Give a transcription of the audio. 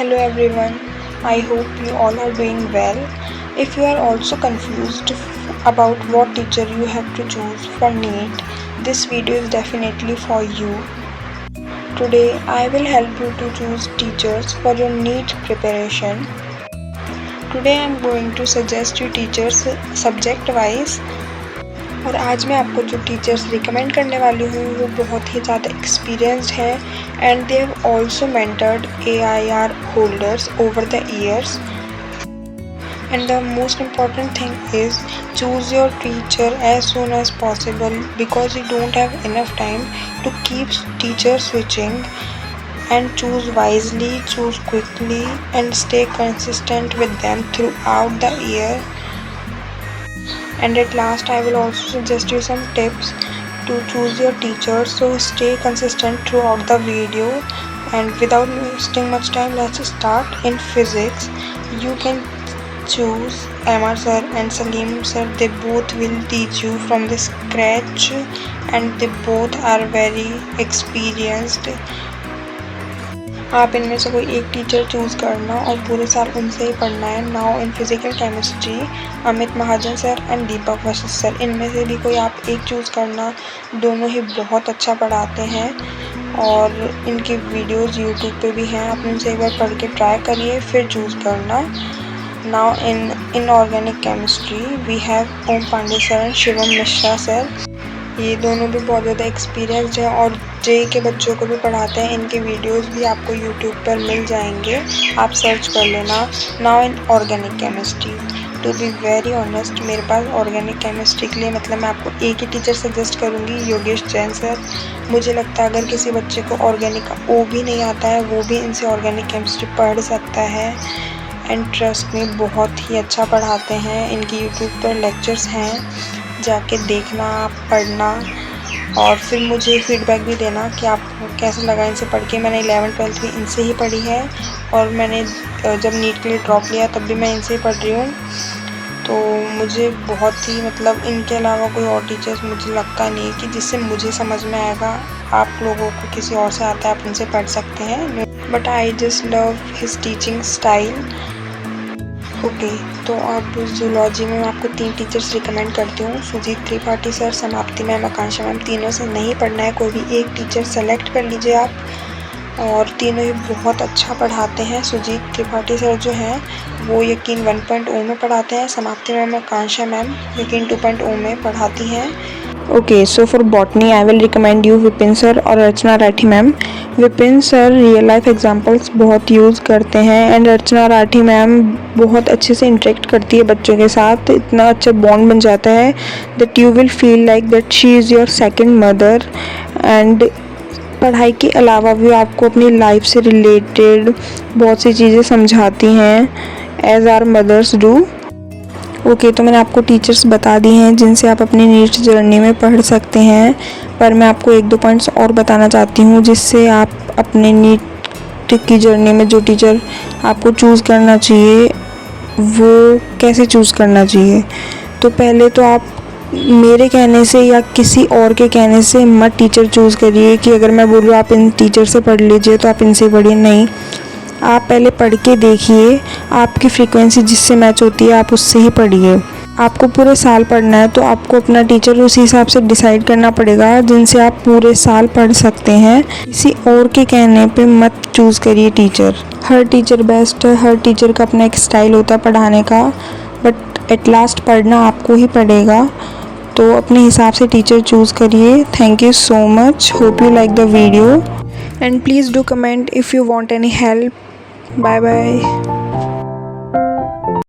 Hello everyone, I hope you all are doing well. If you are also confused about what teacher you have to choose for NEET, this video is definitely for you. Today I will help you to choose teachers for your NEET preparation. Today I am going to suggest you teachers subject wise. और आज मैं आपको जो teachers recommend करने वाली हूँ वो बहुत ही ज़्यादा एक्सपीरियंस्ड है and they have also mentored AIR holders over the years. And the most important thing is choose your teacher as soon as possible because you don't have enough time to keep teacher switching. And choose wisely, choose quickly and stay consistent with them throughout the year. And at last I will also suggest you some tips to choose your teacher, so stay consistent throughout the video. And without wasting much time, let's start. In physics you can choose Amar sir and Salim sir. They both will teach you from the scratch and they both are very experienced. आप इनमें से कोई एक teacher choose करना और पूरे साल उनसे ही पढ़ना है. Now in physical chemistry Amit Mahajan sir and Deepak Vashishtha sir, इनमें से भी कोई आप एक चूज़ करना. दोनों ही बहुत अच्छा पढ़ाते हैं और इनकी वीडियोस यूट्यूब पे भी हैं. आप इनसे एक बार पढ़ के ट्राई करिए फिर चूज़ करना. Now in organic chemistry we have Om Pandey sir and Shivam Mishra sir. ये दोनों भी बहुत ज़्यादा एक्सपीरियंस्ड हैं और JEE के बच्चों को भी पढ़ाते हैं. इनके वीडियोस भी आपको यूट्यूब पर मिल जाएंगे, आप सर्च कर लेना. Now in organic chemistry, to be very honest मेरे पास ऑर्गेनिक केमिस्ट्री के लिए मतलब मैं आपको एक ही टीचर सजेस्ट करूँगी, योगेश जैन सर. मुझे लगता है अगर किसी बच्चे को ऑर्गेनिक का O भी नहीं आता है वो भी इनसे ऑर्गेनिक केमिस्ट्री पढ़ सकता है. एंड ट्रस्ट में बहुत ही अच्छा पढ़ाते हैं. इनकी यूट्यूब पर लेक्चर्स हैं, जाके देखना, पढ़ना और फिर मुझे फीडबैक भी देना कि आपको कैसा लगा इनसे पढ़ के. मैंने 11th 12th भी इनसे ही पढ़ी है और मैंने जब नीट के लिए ड्रॉप लिया तब भी मैं इनसे ही पढ़ रही हूँ. तो मुझे बहुत ही मतलब इनके अलावा कोई और टीचर्स मुझे लगता नहीं कि जिससे मुझे समझ में आएगा. आप लोगों को किसी और से आता है आप उनसे पढ़ सकते हैं, but I just love his teaching style. Okay, तो अब जूलॉजी में मैं आपको 3 टीचर्स रिकमेंड करती हूँ. सुजीत त्रिपाठी सर, समाप्ति मैम, आकांक्षा मैम. तीनों से नहीं पढ़ना है, कोई भी एक टीचर सेलेक्ट कर लीजिए आप. और तीनों ही बहुत अच्छा पढ़ाते हैं. सुजीत त्रिपाठी सर जो हैं वो यकीन 1.0 में पढ़ाते हैं. समाप्ति मैम, आकांक्षा मैम यकीन 2.0 में पढ़ाती हैं. Okay, so for botany I will recommend you Vipin sir और Archana Rathi ma'am. Vipin sir real life examples बहुत यूज़ करते हैं एंड अर्चना राठी मैम बहुत अच्छे से इंटरेक्ट करती है बच्चों के साथ. इतना अच्छा बॉन्ड बन जाता है that you will feel like that she is your second mother. And पढ़ाई के अलावा भी आपको अपनी लाइफ से रिलेटेड बहुत सी चीज़ें समझाती हैं as our mothers do. Okay, तो मैंने आपको टीचर्स बता दी हैं जिनसे आप अपनी नीट जर्नी में पढ़ सकते हैं, पर मैं आपको 1-2 पॉइंट्स और बताना चाहती हूँ जिससे आप अपने नीट की जर्नी में जो टीचर आपको चूज़ करना चाहिए वो कैसे चूज़ करना चाहिए. तो पहले तो आप मेरे कहने से या किसी और के कहने से मत टीचर चूज़ करिए कि अगर मैं बोलूँ आप इन टीचर से पढ़ लीजिए तो आप इनसे पढ़िए. नहीं, आप पहले पढ़ के देखिए, आपकी फ्रीक्वेंसी जिससे मैच होती है आप उससे ही पढ़िए. आपको पूरे साल पढ़ना है तो आपको अपना टीचर उसी हिसाब से डिसाइड करना पड़ेगा जिनसे आप पूरे साल पढ़ सकते हैं. किसी और के कहने पे मत चूज़ करिए टीचर. हर टीचर बेस्ट है, हर टीचर का अपना एक स्टाइल होता है पढ़ाने का, बट एट लास्ट पढ़ना आपको ही पड़ेगा. तो अपने हिसाब से टीचर चूज़ करिए. Thank you so much, hope you like the video and please do comment if you want any help. Bye bye.